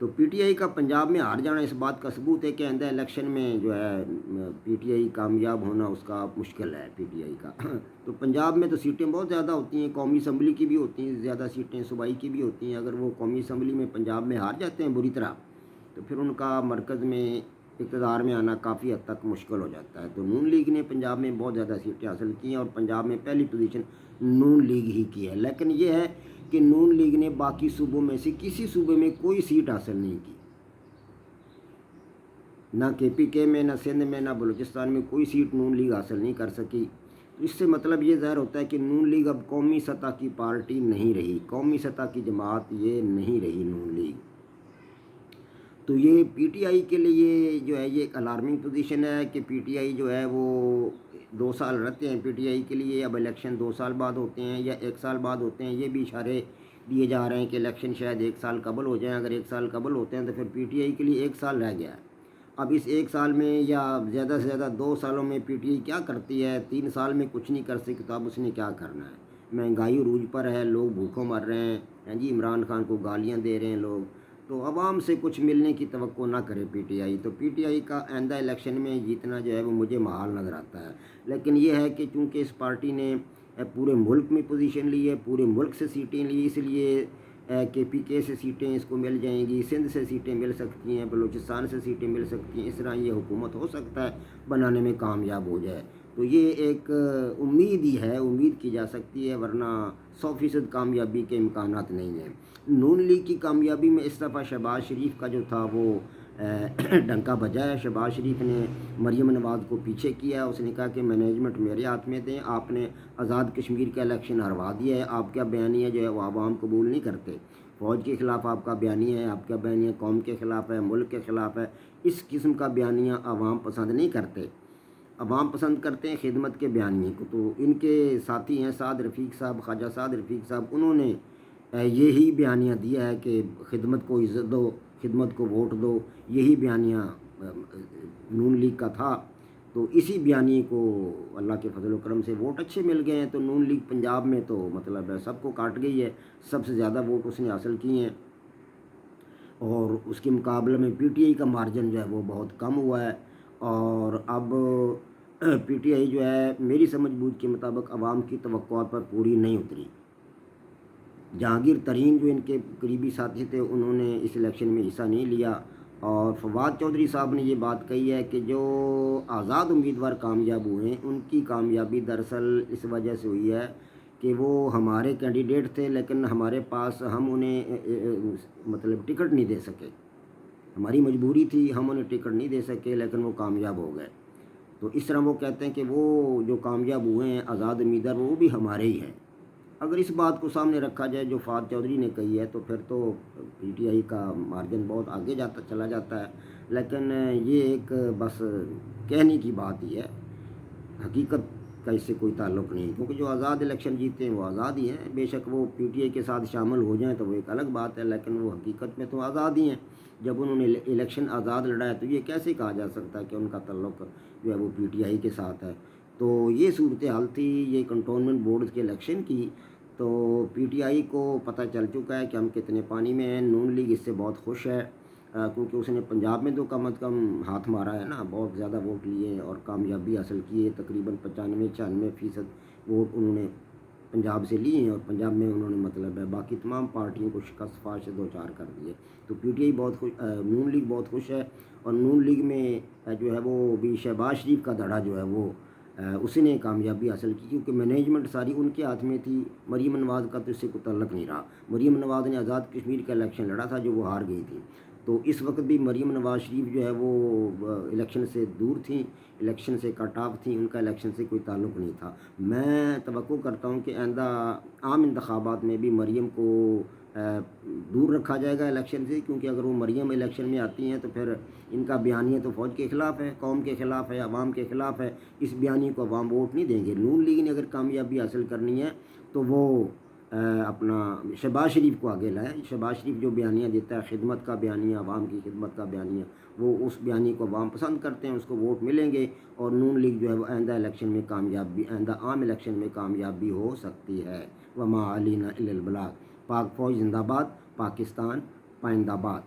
تو P T I کا پنجاب میں ہار جانا اس بات کا ثبوت ہے کہ آئندہ الیکشن میں جو ہے پی ٹی آئی کامیاب ہونا اس کا مشکل ہے پی ٹی آئی کا تو پنجاب میں تو سیٹیں بہت زیادہ ہوتی ہیں، قومی اسمبلی کی بھی ہوتی ہیں زیادہ سیٹیں، صوبائی کی بھی ہوتی ہیں۔ اگر وہ قومی اسمبلی میں پنجاب میں ہار جاتے ہیں بری طرح تو پھر ان کا مرکز میں اقتدار میں آنا کافی حد تک مشکل ہو جاتا ہے۔ تو نون لیگ نے پنجاب میں بہت زیادہ سیٹیں حاصل کی ہیں اور پنجاب میں پہلی پوزیشن نون لیگ ہی کی ہے، لیکن یہ ہے کہ نون لیگ نے باقی صوبوں میں سے کسی صوبے میں کوئی سیٹ حاصل نہیں کی، نہ کے پی کے میں، نہ سندھ میں، نہ بلوچستان میں کوئی سیٹ نون لیگ حاصل نہیں کر سکی۔ اس سے مطلب یہ ظاہر ہوتا ہے کہ نون لیگ اب قومی سطح کی پارٹی نہیں رہی، قومی سطح کی جماعت یہ نہیں رہی نون لیگ۔ تو یہ پی ٹی آئی کے لیے جو ہے یہ ایک الارمنگ پوزیشن ہے کہ پی ٹی آئی جو ہے وہ 2 سال رہتے ہیں پی ٹی آئی کے لیے، اب الیکشن 2 سال بعد ہوتے ہیں یا 1 سال بعد ہوتے ہیں، یہ بھی اشارے دیے جا رہے ہیں کہ الیکشن شاید 1 سال قبل ہو جائیں۔ اگر 1 سال قبل ہوتے ہیں تو پھر پی ٹی آئی کے لیے 1 سال رہ گیا ہے۔ اب اس 1 سال میں یا زیادہ سے زیادہ 2 سالوں میں پی ٹی آئی کیا کرتی ہے؟ 3 سال میں کچھ نہیں کر سکتی تو اب اس نے کیا کرنا ہے؟ مہنگائی عروج پر ہے، لوگ بھوکوں مر رہے ہیں جی، عمران خان کو گالیاں دے رہے ہیں لوگ، تو عوام سے کچھ ملنے کی توقع نہ کرے پی ٹی آئی۔ تو پی ٹی آئی کا آئندہ الیکشن میں جیتنا جو ہے وہ مجھے محال نظر آتا ہے، لیکن یہ ہے کہ چونکہ اس پارٹی نے پورے ملک میں پوزیشن لی ہے، پورے ملک سے سیٹیں لی، اس لیے کے پی کے سے سیٹیں اس کو مل جائیں گی، سندھ سے سیٹیں مل سکتی ہیں، بلوچستان سے سیٹیں مل سکتی ہیں، اس طرح یہ حکومت ہو سکتا ہے بنانے میں کامیاب ہو جائے۔ تو یہ ایک امید ہی ہے، امید کی جا سکتی ہے، ورنہ 100% کامیابی کے امکانات نہیں ہیں۔ نون لیگ کی کامیابی میں اس دفعہ شہباز شریف کا جو تھا وہ ڈنکا بجا ہے۔ شہباز شریف نے مریم نواز کو پیچھے کیا، اس نے کہا کہ مینجمنٹ میرے ہاتھ میں دیں، آپ نے آزاد کشمیر کا الیکشن ہروا دیا ہے، آپ کا بیانیہ جو ہے وہ عوام قبول نہیں کرتے، فوج کے خلاف آپ کا بیانیہ ہے، آپ کا بیانیہ قوم کے خلاف ہے، ملک کے خلاف ہے، اس قسم کا بیانیہ عوام پسند نہیں کرتے، عوام پسند کرتے ہیں خدمت کے بیانیے کو۔ تو ان کے ساتھی ہیں سعد رفیق صاحب، خواجہ سعد رفیق صاحب، انہوں نے یہی بیانیہ دیا ہے کہ خدمت کو عزت دو، خدمت کو ووٹ دو، یہی بیانیہ نون لیگ کا تھا۔ تو اسی بیانیے کو اللہ کے فضل و کرم سے ووٹ اچھے مل گئے ہیں، تو نون لیگ پنجاب میں تو مطلب ہے سب کو کاٹ گئی ہے، سب سے زیادہ ووٹ اس نے حاصل کیے ہیں، اور اس کے مقابلے میں پی ٹی آئی کا مارجن جو ہے وہ بہت کم ہوا ہے۔ اور اب پی ٹی آئی جو ہے میری سمجھ بوجھ کے مطابق عوام کی توقعات پر پوری نہیں اتری۔ جہانگیر ترین جو ان کے قریبی ساتھی تھے انہوں نے اس الیکشن میں حصہ نہیں لیا، اور فواد چودھری صاحب نے یہ بات کہی ہے کہ جو آزاد امیدوار کامیاب ہوئے ہیں ان کی کامیابی دراصل اس وجہ سے ہوئی ہے کہ وہ ہمارے کینڈیڈیٹ تھے لیکن ہمارے پاس ہم انہیں مطلب ٹکٹ نہیں دے سکے، ہماری مجبوری تھی، ہم انہیں ٹکٹ نہیں دے سکے لیکن وہ کامیاب ہو گئے۔ تو اس طرح وہ کہتے ہیں کہ وہ جو کامیاب ہوئے ہیں آزاد امیدوار وہ بھی ہمارے ہی ہیں۔ اگر اس بات کو سامنے رکھا جائے جو فواد چودھری نے کہی ہے تو پھر تو پی ٹی آئی کا مارجن بہت آگے چلا جاتا ہے، لیکن یہ ایک بس کہنے کی بات ہی ہے، حقیقت کا اس سے کوئی تعلق نہیں، کیونکہ جو آزاد الیکشن جیتے ہیں وہ آزاد ہی ہیں، بے شک وہ پی ٹی آئی کے ساتھ شامل ہو جائیں تو وہ ایک الگ بات ہے، لیکن وہ حقیقت میں تو آزاد ہی ہیں۔ جب انہوں نے الیکشن آزاد لڑا ہے تو یہ کیسے کہا جا سکتا ہے کہ ان کا تعلق جو ہے وہ پی ٹی آئی کے ساتھ ہے؟ تو یہ صورتحال تھی یہ کنٹونمنٹ بورڈ کے الیکشن کی۔ تو پی ٹی آئی کو پتہ چل چکا ہے کہ ہم کتنے پانی میں ہیں، نون لیگ اس سے بہت خوش ہے کیونکہ اس نے پنجاب میں تو کم از کم ہاتھ مارا ہے نا، بہت زیادہ ووٹ لیے اور کامیابی حاصل کی ہے، تقریباً 95-96% ووٹ انہوں نے پنجاب سے لیے ہیں، اور پنجاب میں انہوں نے مطلب ہے باقی تمام پارٹیوں کو شکست فاش سے 2-4 کر دیے۔ تو پی ٹی آئی بہت خوش، نون لیگ بہت خوش ہے، اور نون لیگ میں جو ہے وہ بھی شہباز شریف کا دھڑا جو ہے وہ اس نے کامیابی حاصل کی، کیونکہ مینجمنٹ ساری ان کے ہاتھ میں تھی، مریم نواز کا تو اس سے کوئی تعلق نہیں رہا۔ مریم نواز نے آزاد کشمیر کا الیکشن لڑا تھا جو وہ ہار گئی تھی، تو اس وقت بھی مریم نواز شریف جو ہے وہ الیکشن سے دور تھیں، الیکشن سے کٹ آف تھیں، ان کا الیکشن سے کوئی تعلق نہیں تھا۔ میں توقع کرتا ہوں کہ آئندہ عام انتخابات میں بھی مریم کو دور رکھا جائے گا الیکشن سے، کیونکہ اگر وہ مریم الیکشن میں آتی ہیں تو پھر ان کا بیانیہ تو فوج کے خلاف ہے، قوم کے خلاف ہے، عوام کے خلاف ہے، اس بیانیے کو عوام ووٹ نہیں دیں گے۔ نون لیگ نے اگر کامیابی حاصل کرنی ہے تو وہ اپنا شہباز شریف کو آگے لائے، شہباز شریف جو بیانیہ دیتا ہے خدمت کا بیانیہ، عوام کی خدمت کا بیانیہ، وہ اس بیانیے کو عوام پسند کرتے ہیں، اس کو ووٹ ملیں گے، اور نون لیگ جو ہے وہ آئندہ الیکشن میں آئندہ عام الیکشن میں کامیاب بھی ہو سکتی ہے۔ وما علینا الا البلاغ۔ پاک فوج زندہ باد، پاکستان پائندہ باد۔